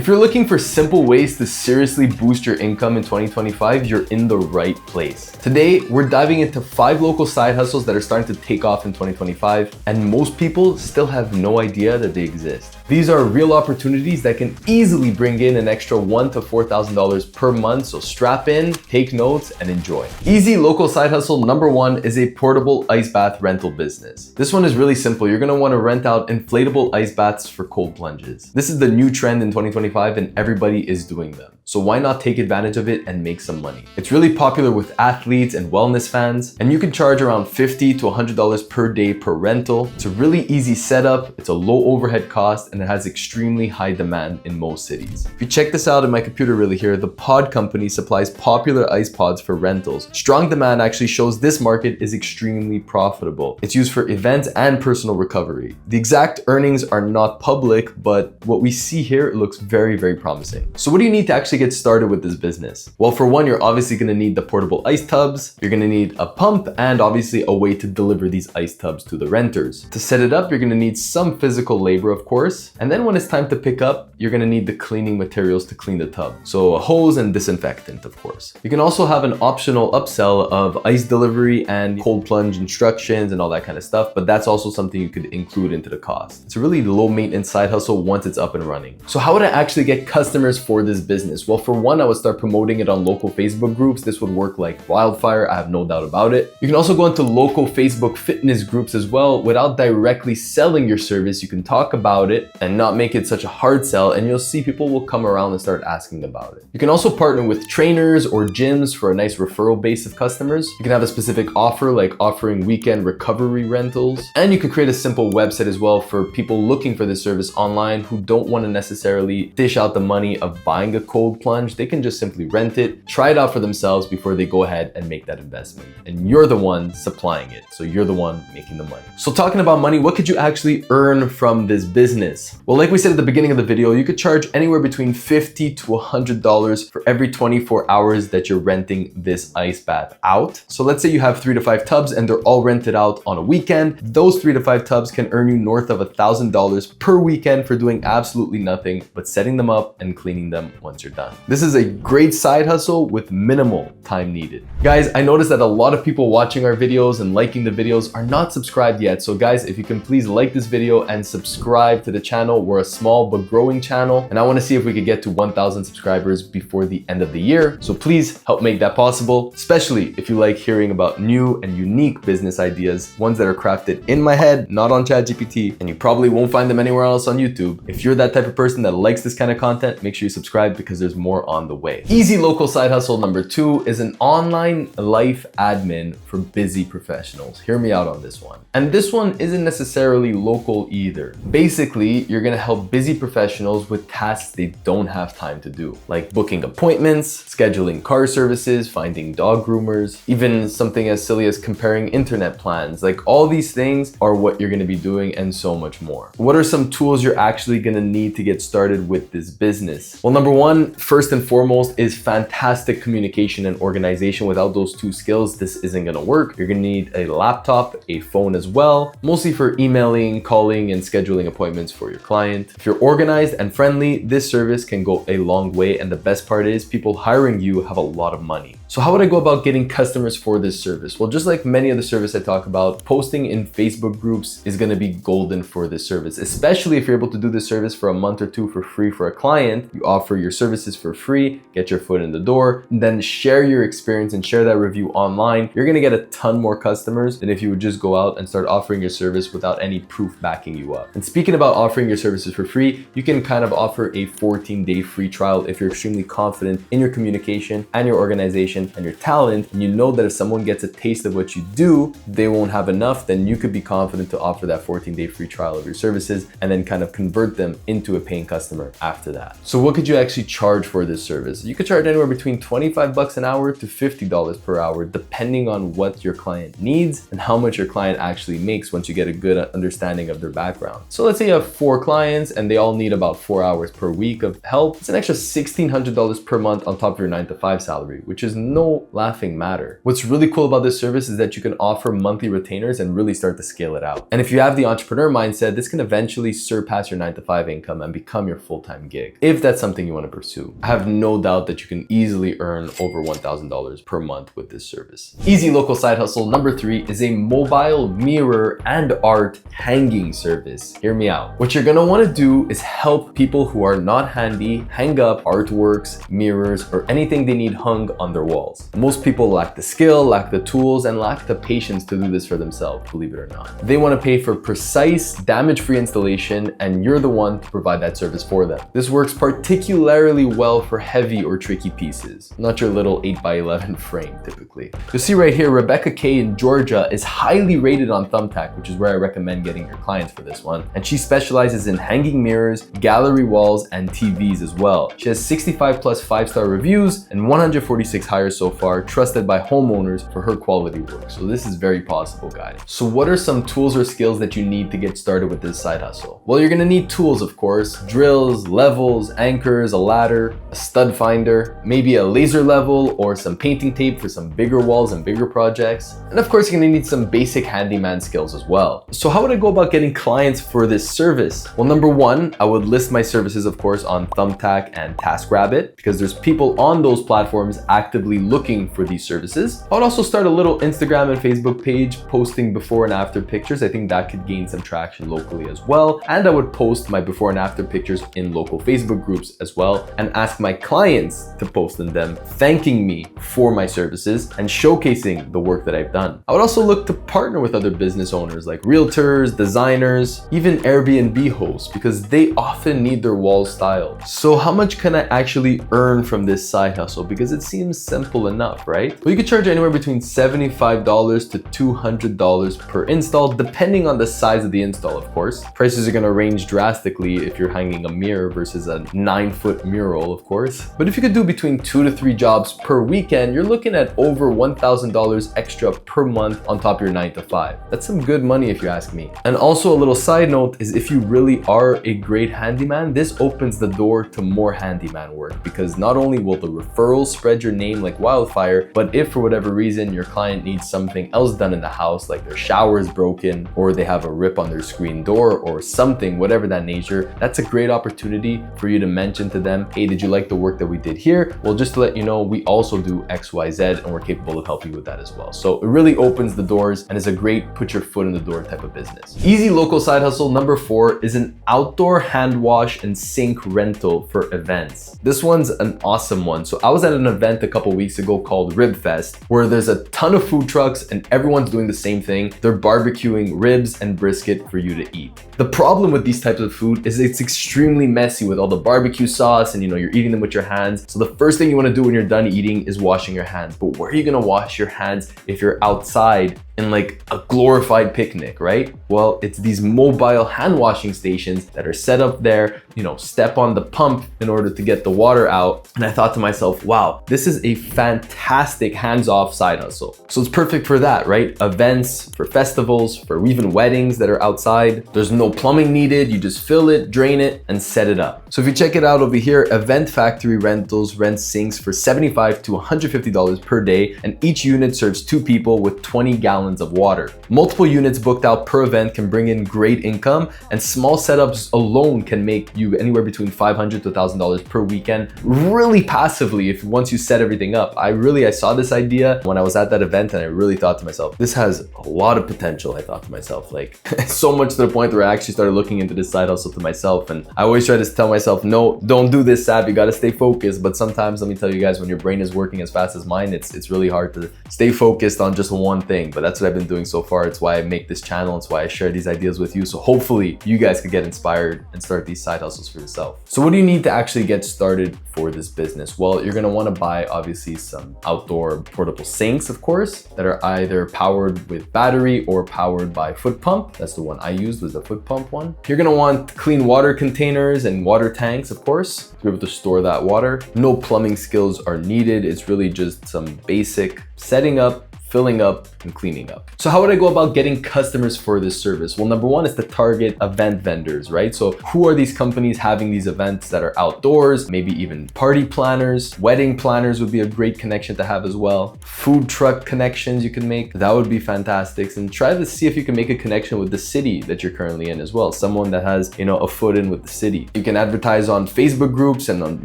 If you're looking for simple ways to seriously boost your income in 2025, you're in the right place. Today, we're diving into 5 local side hustles that are starting to take off in 2025, and most people still have no idea that they exist. These are real opportunities that can easily bring in an extra $1,000 to $4,000 per month, so strap in, take notes, and enjoy. Easy local side hustle number 1 is a portable ice bath rental business. This one is really simple. You're gonna wanna rent out inflatable ice baths for cold plunges. This is the new trend in 2025 and everybody is doing them. So why not take advantage of it and make some money? It's really popular with athletes and wellness fans, and you can charge around $50 to $100 per day per rental. It's a really easy setup, it's a low overhead cost, and it has extremely high demand in most cities. If you check this out in my computer really here, the Pod Company supplies popular ice pods for rentals. Strong demand actually shows this market is extremely profitable. It's used for events and personal recovery. The exact earnings are not public, but what we see here, it looks very, very promising. So what do you need to actually get started with this business? Well, for one, you're obviously gonna need the portable ice tubs. You're gonna need a pump and obviously a way to deliver these ice tubs to the renters. To set it up, you're gonna need some physical labor, of course. And then when it's time to pick up, you're gonna need the cleaning materials to clean the tub. So a hose and disinfectant, of course. You can also have an optional upsell of ice delivery and cold plunge instructions and all that kind of stuff, but that's also something you could include into the cost. It's a really low maintenance side hustle once it's up and running. So how would I actually get customers for this business? Well, for one, I would start promoting it on local Facebook groups. This would work like wildfire, I have no doubt about it. You can also go into local Facebook fitness groups as well. Without directly selling your service, you can talk about it and not make it such a hard sell, and you'll see people will come around and start asking about it. You can also partner with trainers or gyms for a nice referral base of customers. You can have a specific offer like offering weekend recovery rentals, and you can create a simple website as well for people looking for this service online who don't want to necessarily dish out the money of buying a cold plunge. They can just simply rent it, try it out for themselves before they go ahead and make that investment. And you're the one supplying it, so you're the one making the money. So talking about money, what could you actually earn from this business? Well, like we said at the beginning of the video, you could charge anywhere between $50 to $100 for every 24 hours that you're renting this ice bath out. So let's say you have 3 to 5 tubs and they're all rented out on a weekend. Those 3 to 5 tubs can earn you north of $1,000 per weekend for doing absolutely nothing but setting them up and cleaning them once you're done. This is a great side hustle with minimal time needed. Guys, I noticed that a lot of people watching our videos and liking the videos are not subscribed yet. So guys, if you can please like this video and subscribe to the channel. We're a small but growing channel, and I want to see if we could get to 1,000 subscribers before the end of the year. So please help make that possible, especially if you like hearing about new and unique business ideas, ones that are crafted in my head, not on ChatGPT, and you probably won't find them anywhere else on YouTube. If you're that type of person that likes this kind of content, make sure you subscribe because there's more on the way. Easy local side hustle number 2 is an online life admin for busy professionals. Hear me out on this one. And this one isn't necessarily local either. Basically, you're gonna help busy professionals with tasks they don't have time to do, like booking appointments, scheduling car services, finding dog groomers, even something as silly as comparing internet plans. Like all these things are what you're gonna be doing and so much more. What are some tools you're actually gonna need to get started with this business? Well, number 1, first and foremost, is fantastic communication and organization. Without those 2 skills, this isn't gonna work. You're gonna need a laptop, a phone as well, mostly for emailing, calling, and scheduling appointments for your client. If you're organized and friendly, this service can go a long way, and the best part is people hiring you have a lot of money. So how would I go about getting customers for this service? Well, just like many of the service I talk about, posting in Facebook groups is gonna be golden for this service, especially if you're able to do this service for a month or 2 for free for a client. You offer your services for free, get your foot in the door, and then share your experience and share that review online. You're gonna get a ton more customers than if you would just go out and start offering your service without any proof backing you up. And speaking about offering your services for free, you can kind of offer a 14-day free trial if you're extremely confident in your communication and your organization and your talent, and you know that if someone gets a taste of what you do, they won't have enough, then you could be confident to offer that 14-day free trial of your services and then kind of convert them into a paying customer after that. So what could you actually charge for this service? You could charge anywhere between $25 an hour to $50 per hour, depending on what your client needs and how much your client actually makes once you get a good understanding of their background. So let's say you have 4 clients and they all need about 4 hours per week of help. It's an extra $1,600 per month on top of your 9 to 5 salary, which is no laughing matter. What's really cool about this service is that you can offer monthly retainers and really start to scale it out. And if you have the entrepreneur mindset, this can eventually surpass your 9-to-5 income and become your full-time gig, if that's something you want to pursue. I have no doubt that you can easily earn over $1,000 per month with this service. Easy local side hustle number 3 is a mobile mirror and art hanging service. Hear me out. What you're gonna want to do is help people who are not handy hang up artworks, mirrors, or anything they need hung on their walls. Most people lack the skill, lack the tools, and lack the patience to do this for themselves, believe it or not. They want to pay for precise, damage-free installation, and you're the one to provide that service for them. This works particularly well for heavy or tricky pieces, not your little 8x11 frame typically. You'll see right here, Rebecca K in Georgia is highly rated on Thumbtack, which is where I recommend getting your clients for this one. And she specializes in hanging mirrors, gallery walls, and TVs as well. She has 65 plus 5-star reviews and 146 hires so far, trusted by homeowners for her quality work. So this is very possible, guys. So what are some tools or skills that you need to get started with this side hustle? Well, you're gonna need tools, of course, drills, levels, anchors, a ladder, a stud finder, maybe a laser level, or some painting tape for some bigger walls and bigger projects. And of course, you're gonna need some basic handyman skills as well. So how would I go about getting clients for this service? Well, number 1, I would list my services, of course, on Thumbtack and TaskRabbit, because there's people on those platforms actively looking for these services. I would also start a little Instagram and Facebook page posting before and after pictures. I think that could gain some traction locally as well. And I would post my before and after pictures in local Facebook groups as well, and ask my clients to post in them, thanking me for my services and showcasing the work that I've done. I would also look to partner with other business owners like realtors, designers, even Airbnb hosts, because they often need their walls styled. So how much can I actually earn from this side hustle? Because it seems simple enough, right? Well, you could charge anywhere between $75 to $200 per install, depending on the size of the install, of course. Prices are gonna range drastically if you're hanging a mirror versus a 9-foot mural, of course. But if you could do between 2 to 3 jobs per weekend, you're looking at over $1,000 extra per month on top of your 9-to-5. That's some good money if you ask me. And also a little side note is, if you really are a great handyman, this opens the door to more handyman work, because not only will the referrals spread your name like wildfire, but if for whatever reason your client needs something else done in the house, like their shower is broken or they have a rip on their screen door or something, whatever that nature, that's a great opportunity for you to mention to them, hey, did you like the work that we did here? Well, just to let you know, we also do XYZ and we're capable of helping you with that as well. So it really opens the doors and is a great put your foot in the door type of business. Easy local side hustle number 4 is an outdoor hand wash and sink rental for events. This one's an awesome one. So I was at an event a couple weeks ago called Rib Fest, where there's a ton of food trucks and everyone's doing the same thing. They're barbecuing ribs and brisket for you to eat. The problem with these types of food is it's extremely messy with all the barbecue sauce, and you're eating them with your hands. So the first thing you want to do when you're done eating is washing your hands. But where are you going to wash your hands if you're outside in like a glorified picnic, right? Well, it's these mobile hand washing stations that are set up there. Step on the pump in order to get the water out. And I thought to myself, wow, this is a fantastic hands-off side hustle. So it's perfect for that, right? Events, for festivals, for even weddings that are outside. There's no plumbing needed. You just fill it, drain it, and set it up. So if you check it out over here, Event Factory Rentals rents sinks for $75 to $150 per day, and each unit serves 2 people with 20 gallons of water. Multiple units booked out per event can bring in great income, and small setups alone can make you anywhere between $500 to $1,000 per weekend, really passively once you set everything up. I saw this idea when I was at that event, and I really thought to myself, this has a lot of potential. I thought to myself, like so much to the point where I actually started looking into this side hustle to myself. And I always try to tell myself, no, don't do this, Sab. You got to stay focused. But sometimes, let me tell you guys, when your brain is working as fast as mine, it's really hard to stay focused on just one thing. But that's what I've been doing so far. It's why I make this channel. It's why I share these ideas with you. So hopefully you guys could get inspired and start these side hustles for yourself. So what do you need to actually get started for this business? Well, you're going to want to buy obviously some outdoor portable sinks, of course, that are either powered with battery or powered by foot pump. That's the one I used, was the foot pump one. You're going to want clean water containers and water tanks, of course, to be able to store that water. No plumbing skills are needed. It's really just some basic setting up, filling up and cleaning up. So how would I go about getting customers for this service? Well, number one is to target event vendors, right? So who are these companies having these events that are outdoors? Maybe even party planners, wedding planners would be a great connection to have as well. Food truck connections you can make, that would be fantastic. And try to see if you can make a connection with the city that you're currently in as well. Someone that has, a foot in with the city. You can advertise on Facebook groups and on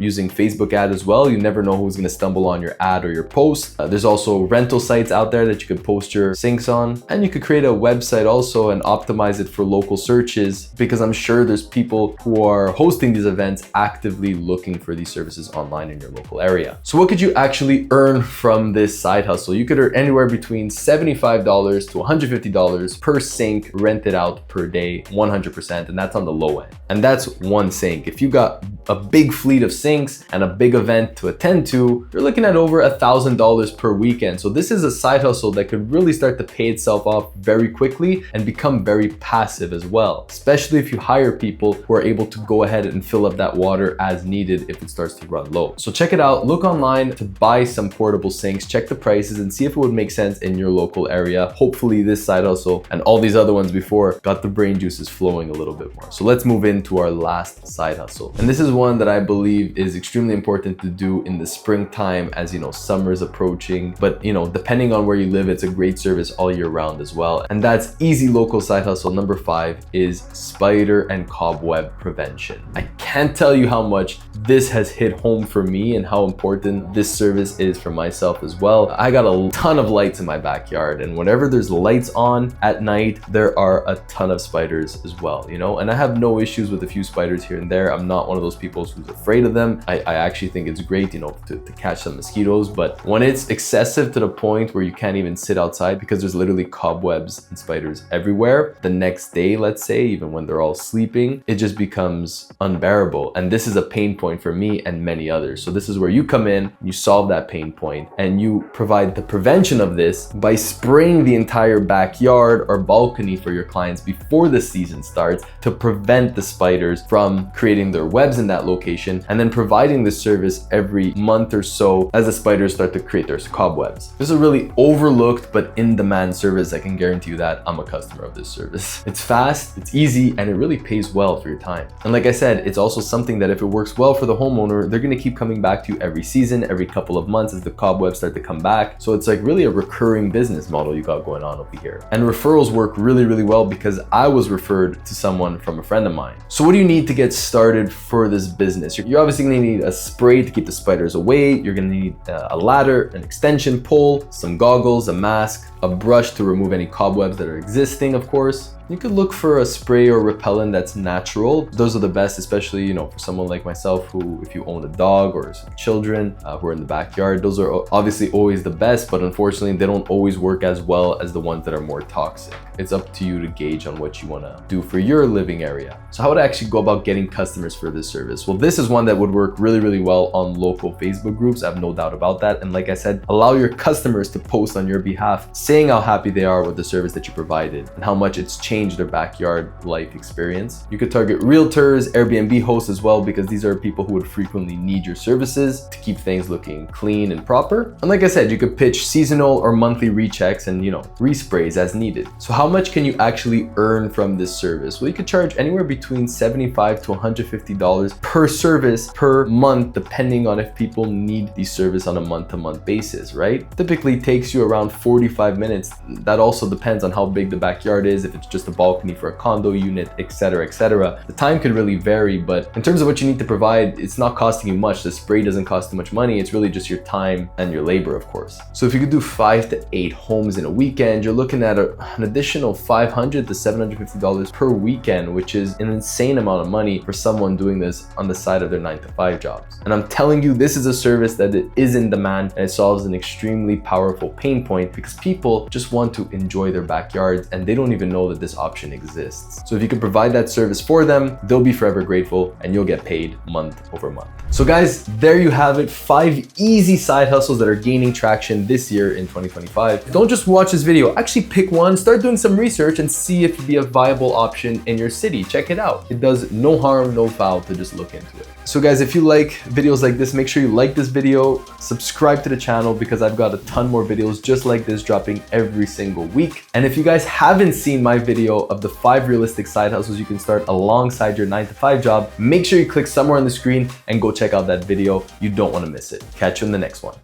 using Facebook ad as well. You never know who's going to stumble on your ad or your post. There's also rental sites out there that you can post your sinks on, and you could create a website also and optimize it for local searches, because I'm sure there's people who are hosting these events actively looking for these services online in your local area. So what could you actually earn from this side hustle? You could earn anywhere between $75 to $150 per sink rented out per day, 100%, and that's on the low end. And that's one sink. If you got a big fleet of sinks and a big event to attend to, you're looking at over $1,000 per weekend. So this is a side hustle that could really start to pay itself off very quickly and become very passive as well, especially if you hire people who are able to go ahead and fill up that water as needed if it starts to run low. So check it out, look online to buy some portable sinks, check the prices and see if it would make sense in your local area. Hopefully this side hustle and all these other ones before got the brain juices flowing a little bit more. So let's move into our last side hustle. And this is one that I believe is extremely important to do in the springtime as summer is approaching. But depending on where you live, it's a great service all year round as well. And that's easy local side hustle. Number 5 is spider and cobweb prevention. I can't tell you how much this has hit home for me and how important this service is for myself as well. I got a ton of lights in my backyard, and whenever there's lights on at night, there are a ton of spiders as well, and I have no issues with a few spiders here and there. I'm not one of those people who's afraid of them. I actually think it's great, to catch some mosquitoes, but when it's excessive to the point where you can't even sit outside because there's literally cobwebs and spiders everywhere, the next day, let's say, even when they're all sleeping, it just becomes unbearable. And this is a pain point for me and many others. So this is where you come in, you solve that pain point, and you provide the prevention of this by spraying the entire backyard or balcony for your clients before the season starts to prevent the spiders from creating their webs in that location, and then providing this service every month or so as the spiders start to create their cobwebs. This is a really overlooked but in-demand service. I can guarantee you that I'm a customer of this service. It's fast, it's easy, and it really pays well for your time. And like I said, it's also something that if it works well for the homeowner, they're gonna keep coming back to you every season, every couple of months as the cobwebs start to come back. So it's like really a recurring business model you got going on over here. And referrals work really, really well because I was referred to someone from a friend of mine. So what do you need to get started for this business? You're obviously gonna need a spray to keep the spiders away. You're gonna need a ladder, an extension pole, some goggles, a mask, a brush to remove any cobwebs that are existing, of course. You could look for a spray or repellent that's natural. Those are the best, especially, for someone like myself who, if you own a dog or some children who are in the backyard, those are obviously always the best, but unfortunately they don't always work as well as the ones that are more toxic. It's up to you to gauge on what you want to do for your living area. So how would I actually go about getting customers for this service? Well, this is one that would work really, really well on local Facebook groups. I have no doubt about that. And like I said, allow your customers to post on your behalf, saying how happy they are with the service that you provided and how much it's changed their backyard life experience. You could target realtors, Airbnb hosts as well, because these are people who would frequently need your services to keep things looking clean and proper. And like I said, you could pitch seasonal or monthly rechecks and, resprays as needed. So how much can you actually earn from this service? Well, you could charge anywhere between $75 to $150 per service per month, depending on if people need the service on a month-to-month basis, right? Typically takes you around 45 minutes. That also depends on how big the backyard is, if it's just a balcony for a condo unit, etc., etc. The time could really vary, but in terms of what you need to provide, it's not costing you much. The spray doesn't cost too much money. It's really just your time and your labor, of course. So if you could do 5 to 8 homes in a weekend, you're looking at an additional $500 to $750 per weekend, which is an insane amount of money for someone doing this on the side of their 9-to-5 jobs. And I'm telling you, this is a service that is in demand, and it solves an extremely powerful pain point because people just want to enjoy their backyards and they don't even know that this option exists. So if you can provide that service for them, they'll be forever grateful and you'll get paid month over month. So guys, there you have it. 5 easy side hustles that are gaining traction this year in 2025. Don't just watch this video, actually pick one, start doing some research and see if it'd be a viable option in your city. Check it out. It does no harm, no foul to just look into it. So guys, if you like videos like this, make sure you like this video, subscribe to the channel because I've got a ton more videos just like this dropping every single week. And if you guys haven't seen my video of the 5 realistic side hustles you can start alongside your 9-to-5 job, make sure you click somewhere on the screen and go check out that video. You don't want to miss it. Catch you in the next one.